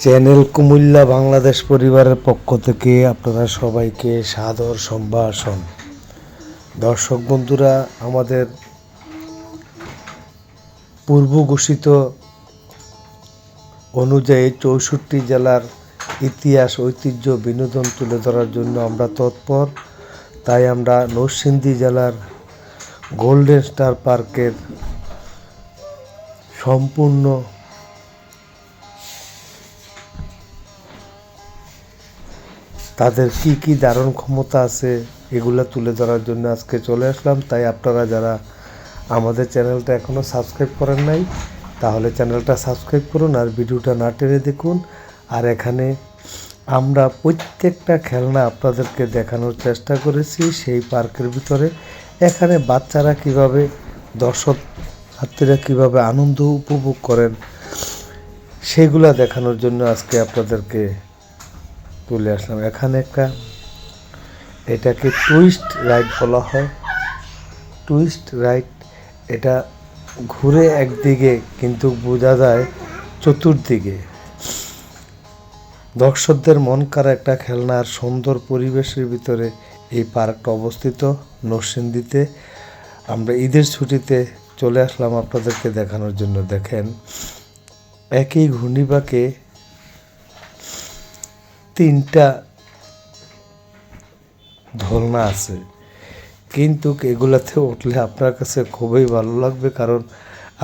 Channel Comilla Bangladesh পরিবারের পক্ষ থেকে আপনারা সবাইকে সাদর সম্ভাষণ। দর্শক বন্ধুরা, আমাদের পূর্ব ঘোষিত অনুযায়ী 64 জেলার ইতিহাস, ঐতিহ্য, বিনোদন তুলে ধরার জন্য আমরা তৎপর। তাই আমরা নরসিংদী জেলার গোল্ডেন স্টার পার্কের সম্পূর্ণ তাদের কি ধারণ ক্ষমতা আছে এগুলো তুলে ধরার জন্য আজকে চলে আসলাম। তাই আপনারা যারা আমাদের চ্যানেলটা এখনও সাবস্ক্রাইব করেন নাই, তাহলে চ্যানেলটা সাবস্ক্রাইব করুন আর ভিডিওটা না টেনে দেখুন। আর এখানে আমরা প্রত্যেকটা খেলনা আপনাদেরকে দেখানোর চেষ্টা করেছি সেই পার্কের ভিতরে। এখানে বাচ্চারা কিভাবে, দর্শনার্থীরা কিভাবে আনন্দ উপভোগ করেন সেগুলা দেখানোর জন্য আজকে আপনাদেরকে তুলে আসলাম। এখানে এটাকে টুইস্ট রাইড বলা হয়। টুইস্ট রাইড, এটা ঘুরে একদিকে কিন্তু বোঝা যায় চতুর্দিকে। দর্শকদের মন কাড়া একটা খেলনার সুন্দর পরিবেশের ভিতরে এই পার্কটা অবস্থিত নরসিংদীতে। আমরা ঈদের ছুটিতে চলে আসলাম আপনাদেরকে দেখানোর জন্য। দেখেন, একই ঘূর্ণিপাকে 3টা দোলনা আছে, কিন্তু এগুলাতে উঠলে আপনার কাছে খুবই ভালো লাগবে। কারণ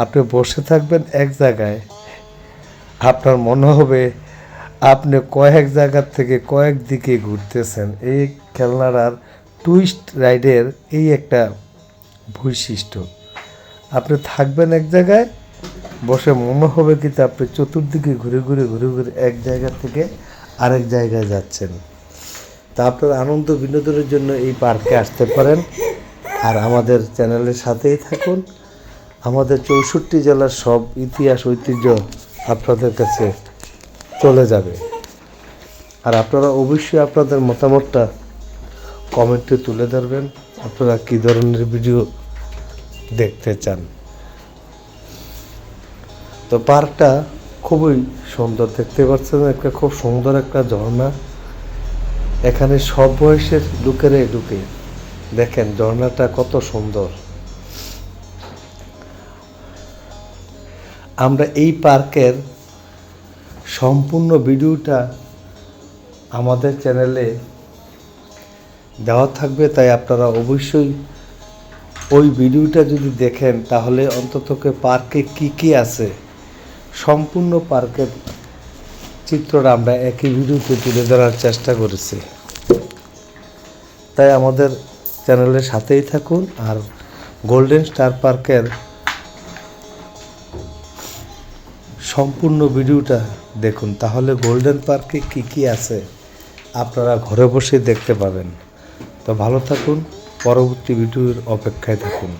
আপনি বসে থাকবেন এক জায়গায়, আপনার মনে হবে আপনি কয়েক জায়গার থেকে কয়েক দিকে ঘুরতেছেন। এই খেলনার টুইস্ট রাইডের এই একটা বৈশিষ্ট্য, আপনি থাকবেন এক জায়গায় বসে, মনে হবে কিন্তু আপনি চতুর্দিকে ঘুরে ঘুরে এক জায়গা থেকে আরেক জায়গায় যাচ্ছেন। তা আপনার আনন্দ বিনোদনের জন্য এই পার্কে আসতে পারেন। আর আমাদের চ্যানেলের সাথেই থাকুন। আমাদের 64 জেলার সব ইতিহাস, ঐতিহ্য আপনাদের কাছে চলে যাবে। আর আপনারা অবশ্যই আপনাদের মতামতটা কমেন্টে তুলে ধরবেন, আপনারা কী ধরনের ভিডিও দেখতে চান। তো পার্কটা খুবই সুন্দর, দেখতে পাচ্ছেন খুব সুন্দর একটা ঝর্ণা। এখানে সব বয়সের লোকেরাই ঢুকে। দেখেন ঝর্ণাটা কত সুন্দর। আমরা এই পার্কের সম্পূর্ণ ভিডিওটা আমাদের চ্যানেলে দেওয়া থাকবে। তাই আপনারা অবশ্যই ওই ভিডিওটা যদি দেখেন, তাহলে অন্ততকে পার্কে কি আছে সম্পূর্ণ পার্কের চিত্রটা আমরা একই ভিডিওতে তুলে ধরার চেষ্টা করেছি। তাই আমাদের চ্যানেলের সাথেই থাকুন আর গোল্ডেন স্টার পার্কের সম্পূর্ণ ভিডিওটা দেখুন। তাহলে গোল্ডেন পার্কে কি আছে আপনারা ঘরে বসে দেখতে পাবেন। তো ভালো থাকুন, পরবর্তী ভিডিওর অপেক্ষায় থাকুন।